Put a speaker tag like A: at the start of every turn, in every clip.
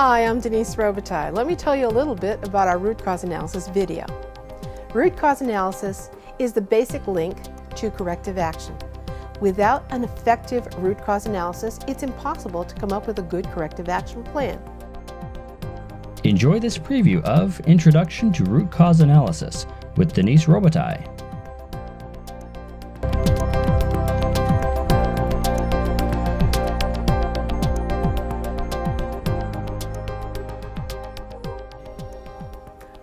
A: Hi, I'm Denise Robitaille. Let me tell you a little bit about our root cause analysis video. Root cause analysis is the basic link to corrective action. Without an effective root cause analysis, it's impossible to come up with a good corrective action plan.
B: Enjoy this preview of Introduction to Root Cause Analysis with Denise Robitaille.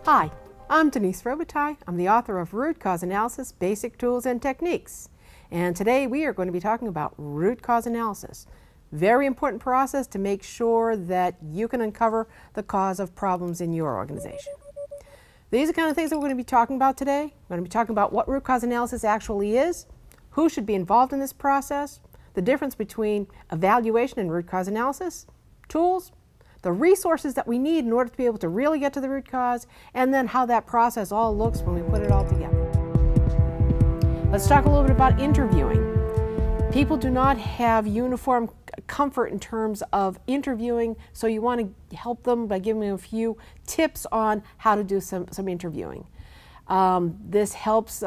A: Hi, I'm Denise Robitaille. I'm the author of Root Cause Analysis, Basic Tools and Techniques. And today we are going to be talking about root cause analysis. Very important process to make sure that you can uncover the cause of problems in your organization. These are the kind of things that we're going to be talking about today. We're going to be talking about what root cause analysis actually is, who should be involved in this process, the difference between evaluation and root cause analysis, tools, the resources that we need in order to be able to really get to the root cause, and then how that process all looks when we put it all together. Let's talk a little bit about interviewing. People do not have uniform comfort in terms of interviewing, so you want to help them by giving them a few tips on how to do some interviewing. This helps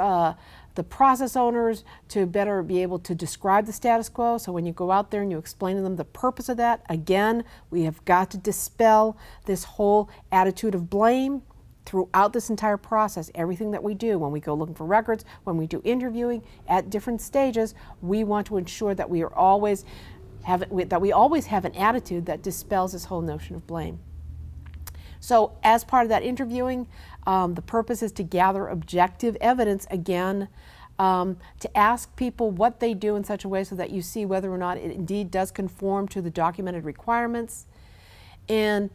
A: the process owners to better be able to describe the status quo. So when you go out there and you explain to them the purpose of that, again, we have got to dispel this whole attitude of blame throughout this entire process. Everything that we do, when we go looking for records, when we do interviewing at different stages, we want to ensure that we always have an attitude that dispels this whole notion of blame. So as part of that interviewing, the purpose is to gather objective evidence, again, to ask people what they do in such a way so that you see whether or not it indeed does conform to the documented requirements, and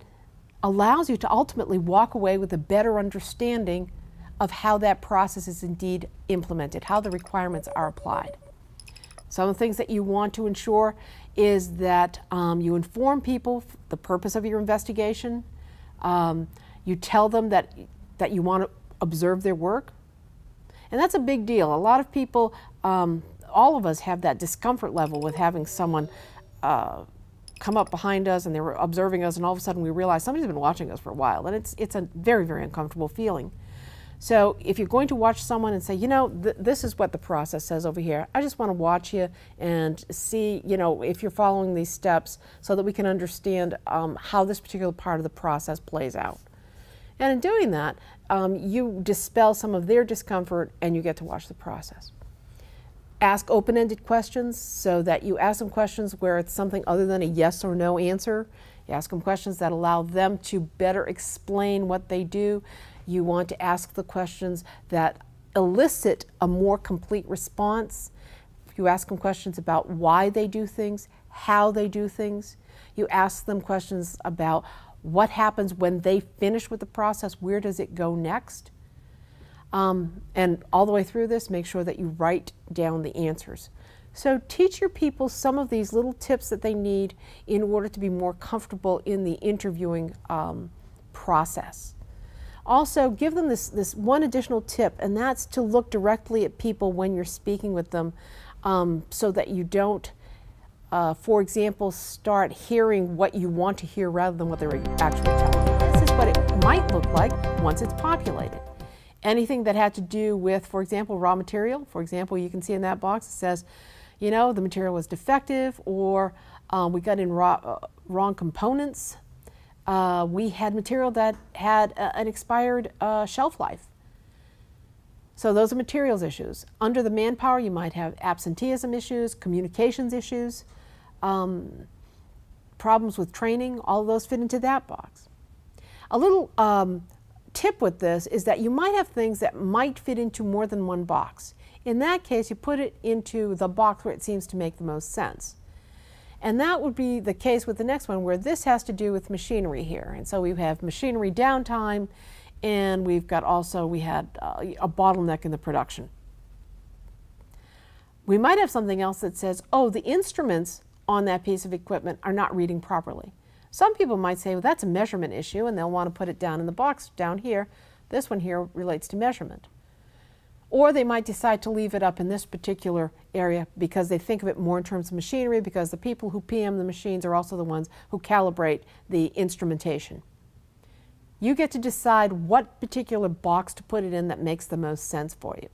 A: allows you to ultimately walk away with a better understanding of how that process is indeed implemented, how the requirements are applied. Some of the things that you want to ensure is that you inform people the purpose of your investigation. You tell them that you want to observe their work. And that's a big deal. A lot of people, all of us have that discomfort level with having someone come up behind us and they were observing us, and all of a sudden we realize somebody's been watching us for a while, and it's a very, very uncomfortable feeling. So if you're going to watch someone and say, you know, this is what the process says over here, I just want to watch you and see, you know, if you're following these steps so that we can understand how this particular part of the process plays out. And in doing that, you dispel some of their discomfort and you get to watch the process. Ask open-ended questions, so that you ask them questions where it's something other than a yes or no answer. You ask them questions that allow them to better explain what they do. You want to ask the questions that elicit a more complete response. You ask them questions about why they do things, how they do things. You ask them questions about what happens when they finish with the process, where does it go next? And all the way through this, make sure that you write down the answers. So teach your people some of these little tips that they need in order to be more comfortable in the interviewing process. Also, give them this one additional tip, and that's to look directly at people when you're speaking with them, so that you don't, for example, start hearing what you want to hear rather than what they're actually telling you. This is what it might look like once it's populated. Anything that had to do with, for example, raw material. For example, you can see in that box it says, you know, the material was defective, or we got in wrong components. We had material that had an expired shelf life. So those are materials issues. Under the manpower, you might have absenteeism issues, communications issues, problems with training. All of those fit into that box. A little tip with this is that you might have things that might fit into more than one box. In that case, you put it into the box where it seems to make the most sense. And that would be the case with the next one, where this has to do with machinery here. And so we have machinery downtime, and we had a bottleneck in the production. We might have something else that says, oh, the instruments on that piece of equipment are not reading properly. Some people might say, well, that's a measurement issue, and they'll want to put it down in the box down here. This one here relates to measurement. Or they might decide to leave it up in this particular area because they think of it more in terms of machinery, because the people who PM the machines are also the ones who calibrate the instrumentation. You get to decide what particular box to put it in that makes the most sense for you.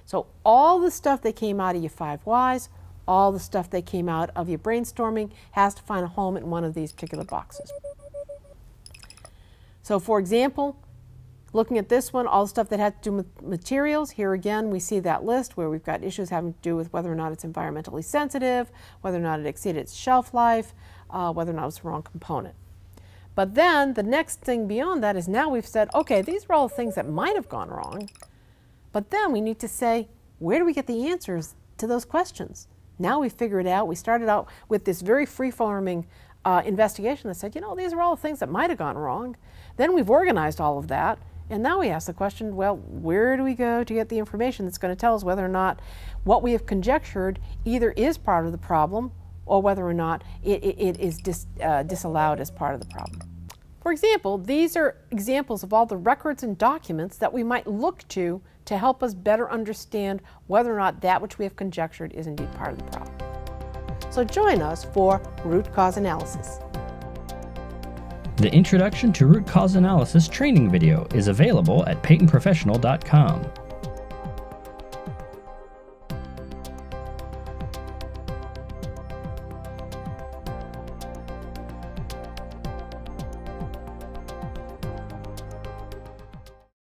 A: So all the stuff that came out of your 5 whys, all the stuff that came out of your brainstorming has to find a home in one of these particular boxes. So for example, looking at this one, all the stuff that had to do with materials, here again we see that list where we've got issues having to do with whether or not it's environmentally sensitive, whether or not it exceeded its shelf life, whether or not it's the wrong component. But then the next thing beyond that is now we've said, okay, these are all the things that might have gone wrong, but then we need to say, where do we get the answers to those questions? Now we figure it out. We started out with this very free-forming investigation that said, you know, these are all the things that might have gone wrong. Then we've organized all of that. And now we ask the question, well, where do we go to get the information that's going to tell us whether or not what we have conjectured either is part of the problem or whether or not it is disallowed as part of the problem? For example, these are examples of all the records and documents that we might look to help us better understand whether or not that which we have conjectured is indeed part of the problem. So join us for root cause analysis.
B: The Introduction to Root Cause Analysis training video is available at patentprofessional.com.